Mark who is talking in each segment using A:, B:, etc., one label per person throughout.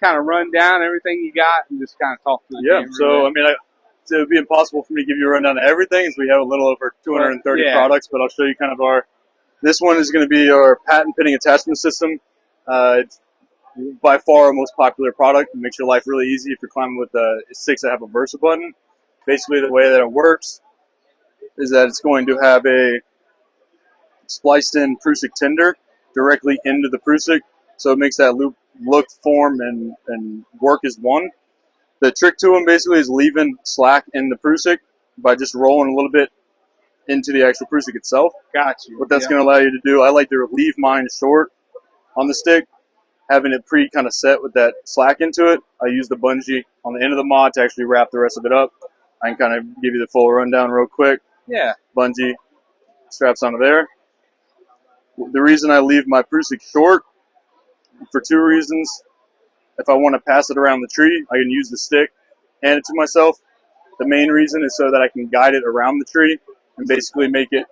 A: kind of run down everything you got and just kind of talk to the camera?
B: So, I mean, so it would be impossible for me to give you a rundown of everything, as we have a little over 230 products, but I'll show you kind of this one is going to be our patent pinning attachment system. It's by far our most popular product. It makes your life really easy if you're climbing with sticks that have a Versa button. Basically, the way that it works is that it's going to have a spliced in Prusik tinder directly into the Prusik, so it makes that look, form, and work as one. The trick to them basically is leaving slack in the Prusik by just rolling a little bit into the actual Prusik itself.
A: Got you.
B: What that's going to allow you to do, I like to leave mine short on the stick, having it kind of set with that slack into it. I use the bungee on the end of the mod to actually wrap the rest of it up. I can kind of give you the full rundown real quick.
A: Yeah.
B: Bungee straps onto there. The reason I leave my Prusik short, for two reasons. If I want to pass it around the tree, I can use the stick, hand it to myself. The main reason is so that I can guide it around the tree and basically make it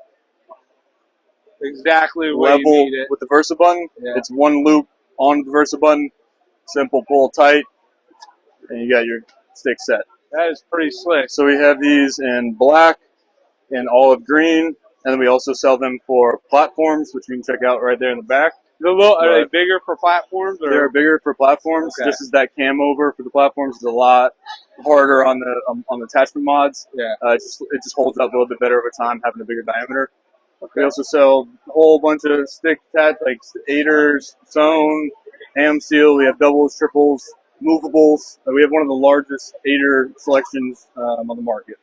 A: exactly
B: level with the Versa button. Yeah. It's one loop on the Versa button, simple, pull tight, and you got your stick set.
A: That is pretty slick.
B: So we have these in black and olive green, and then we also sell them for platforms, which you can check out right there in the back.
A: Are they bigger for platforms? Or?
B: They're bigger for platforms. Okay. Just as that cam over for the platforms is a lot harder on the attachment mods.
A: Yeah.
B: It just holds up a little bit better over time, having a bigger diameter. Okay. We also sell a whole bunch of stick like 8ers, sewn, ham seal. We have doubles, triples, movables. We have one of the largest 8er selections on the market.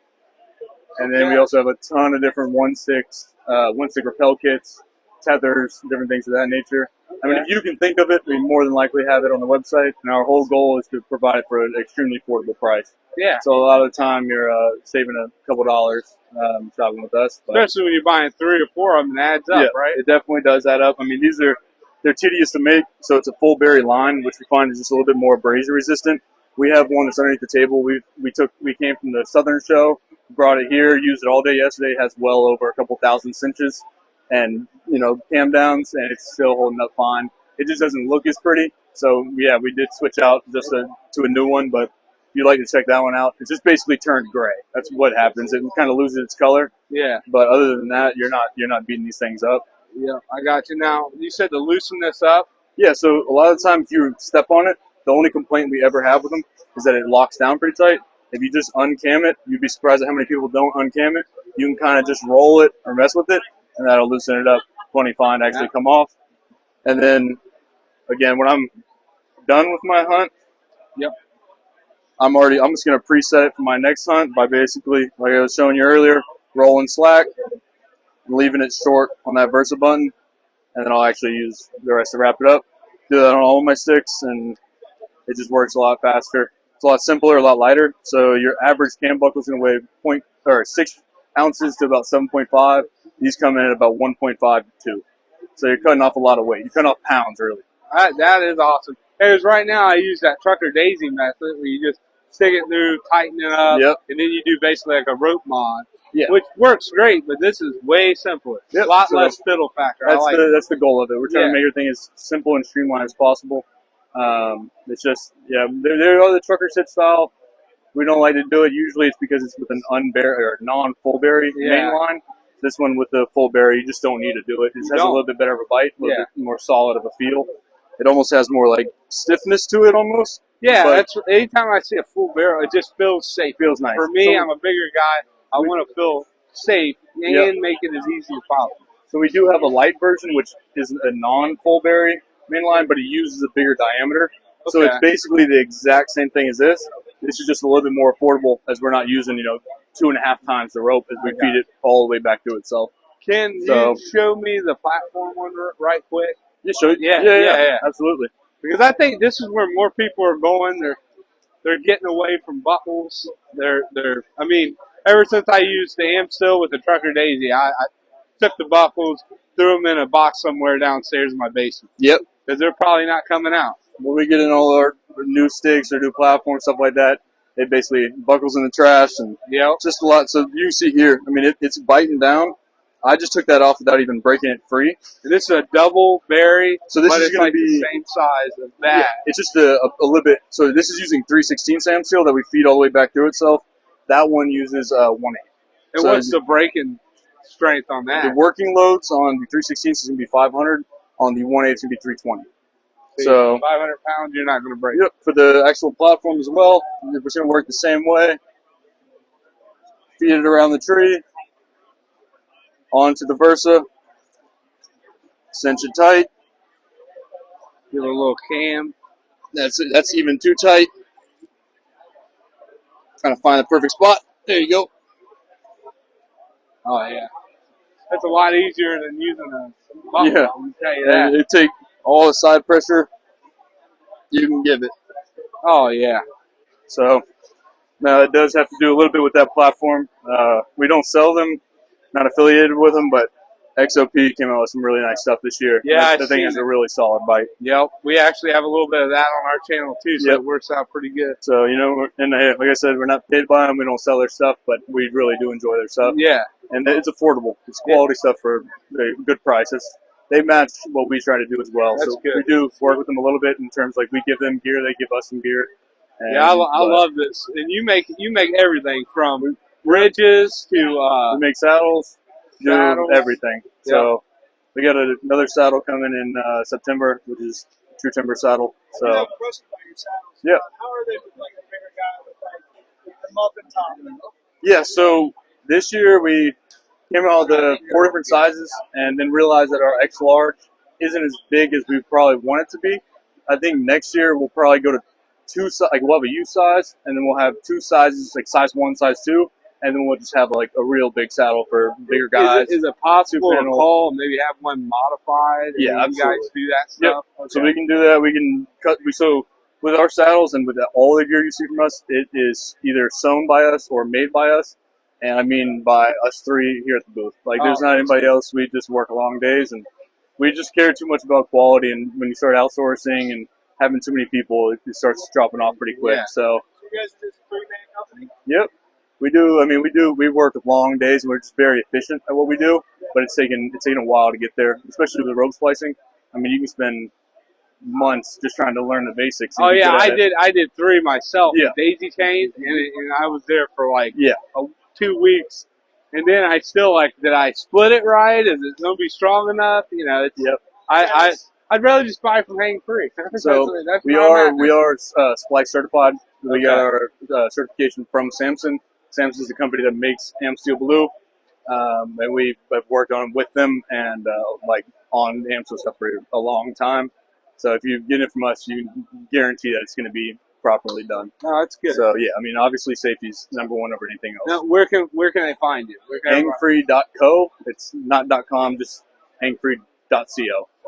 B: And then we also have a ton of different one stick rappel kits, tethers, different things of that nature. I mean, if you can think of it, we more than likely have it on the website. And our whole goal is to provide it for an extremely affordable price.
A: Yeah.
B: So a lot of the time you're saving a couple dollars shopping with us.
A: But especially when you're buying 3 or 4 of them, it adds up, right?
B: It definitely does add up. I mean, they're tedious to make, so it's a full berry line, which we find is just a little bit more abrasion resistant. We have one that's underneath the table. We came from the Southern show, brought it here, used it all day yesterday. It has well over a couple thousand cinches and cam downs, and it's still holding up fine. It just doesn't look as pretty. So yeah, we did switch out just to a new one, but if you'd like to check that one out, it's just basically turned gray. That's what happens. It kind of loses its color.
A: Yeah.
B: But other than that, you're not beating these things up.
A: Yeah, I got you. Now, you said to loosen this up.
B: Yeah, so a lot of the time if you step on it, the only complaint we ever have with them is that it locks down pretty tight. If you just uncam it, you'd be surprised at how many people don't uncam it. You can kind of just roll it or mess with it, and that'll loosen it up plenty fine to actually come off. And then, again, when I'm done with my hunt, I'm just going to preset it for my next hunt by basically, like I was showing you earlier, rolling slack, and leaving it short on that Versa button, and then I'll actually use the rest to wrap it up. Do that on all of my sticks, and it just works a lot faster. It's a lot simpler, a lot lighter. So your average cam buckle is going to weigh 6 ounces to about 7.5. These come in at about 1.5 to 2. So you're cutting off a lot of weight. You're cutting off pounds, really.
A: That is awesome. Because right now I use that trucker DAISEY method where you just stick it through, tighten it up, and then you do basically like a rope mod, which works great, but this is way simpler. A lot less fiddle factor.
B: That's the goal of it. We're trying to make everything as simple and streamlined as possible. It's just, there are the trucker sit style. We don't like to do it. Usually it's because it's with an non-full berry main line. This one with the full berry, you just don't need to do it. It just has a little bit better of a bite, a little bit more solid of a feel. It almost has more like stiffness to it almost.
A: Yeah, that's anytime I see a full barrel, it just feels safe.
B: Feels nice.
A: For me, I'm a bigger guy. I want to feel safe and make it as easy as possible.
B: So we do have a light version, which is a non-full berry mainline, but it uses a bigger diameter. Okay. So it's basically the exact same thing as this. This is just a little bit more affordable as we're not using, 2.5 times the rope as we feed it all the way back to itself.
A: Can you show me the platform one right quick?
B: Yeah, absolutely.
A: Because I think this is where more people are going. They're getting away from buckles. I mean, ever since I used the Amstel with the trucker DAISEY, I took the buckles, threw them in a box somewhere downstairs in my basement.
B: Yep.
A: Because they're probably not coming out.
B: When we get in all our new sticks or new platforms, stuff like that, it basically buckles in the trash and just a lot. So you can see here, I mean, it's biting down. I just took that off without even breaking it free.
A: And this is a double berry,
B: So this
A: but
B: is
A: it's
B: going
A: like
B: to be
A: the same size as that.
B: Yeah, it's just a little bit. So this is using 3/16 Sam seal that we feed all the way back through itself. That one uses 1/8.
A: And
B: So
A: what's the breaking strength on that?
B: the working loads on the 3/16 is going to be 500. On the 1/8 is going to be 320. So
A: 500 pounds, you're not going to break.
B: Yep, for the actual platform as well, we're going to work the same way. Feed it around the tree, onto the Versa, cinch it tight.
A: Give it a little cam.
B: That's even too tight. Trying to find the perfect spot. There you go.
A: Oh yeah, that's a lot easier than using a buckle.
B: Yeah,
A: I can tell you that.
B: and it take all the side pressure you can give it.
A: Oh yeah.
B: So now it does have to do a little bit with that platform. We don't sell them, not affiliated with them, but XOP came out with some really nice stuff this year.
A: Yeah,
B: the thing is a really solid bite.
A: Yep, we actually have a little bit of that on our channel too, so it works out pretty good.
B: So and like I said, we're not paid by them. We don't sell their stuff, but we really do enjoy their stuff.
A: Yeah,
B: and it's affordable. It's quality stuff for a good prices. They match what we try to do as well.
A: That's
B: so
A: good.
B: We do work with them a little bit in terms like we give them gear, they give us some gear. And,
A: yeah, I love this. And you make everything from ridges to
B: we make saddles, do everything.
A: Yep.
B: So we got another saddle coming in September, which is True Timber saddle. So
C: I have a question about your saddles.
B: yeah.
C: How are they with like a bigger guy with like the muffin top?
B: Yeah, so this year we came out with the 4 different sizes and then realized that our X large isn't as big as we probably want it to be. I think next year we'll probably go to we'll have a U size, and then we'll have 2 sizes, like size 1, size 2, and then we'll just have like a real big saddle for bigger guys.
A: Is it possible to call and maybe have one modified?
B: Yeah,
A: you guys do that stuff.
B: Yep. Okay. So we can do that. We can cut. So with our saddles and with all the gear you see from us, it is either sewn by us or made by us. And I mean by us 3 here at the booth. Like there's not anybody else. We just work long days, and we just care too much about quality. And when you start outsourcing and having too many people, it starts dropping off pretty quick.
A: Yeah.
B: So
C: You guys are just a 3-man company?
B: yep. We do. I mean, we work long days, and we're just very efficient at what we do. But it's taken a while to get there, especially with rope splicing. I mean, you can spend months just trying to learn the basics.
A: Oh yeah, I did 3 myself.
B: Yeah.
A: Daisy chains, and I was there for like 2 weeks, and then I still did I split it right? Is it gonna be strong enough? You know, it's, I'd rather just buy from Hangfree.
B: So
A: that's
B: we are splice certified. We got our certification from Samson. Samson's the company that makes Am Steel Blue, and we have worked on with them and on Am Steel stuff for a long time. So if you get it from us, you can guarantee that it's going to be properly done.
A: Oh, that's good.
B: So yeah, I mean, obviously safety's number 1 over anything else.
A: Now, where can they find you?
B: Hangfree.co. It's not .com, just hangfree.co.
A: .co.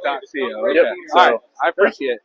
A: Okay.
B: Yep.
A: All right. I appreciate it.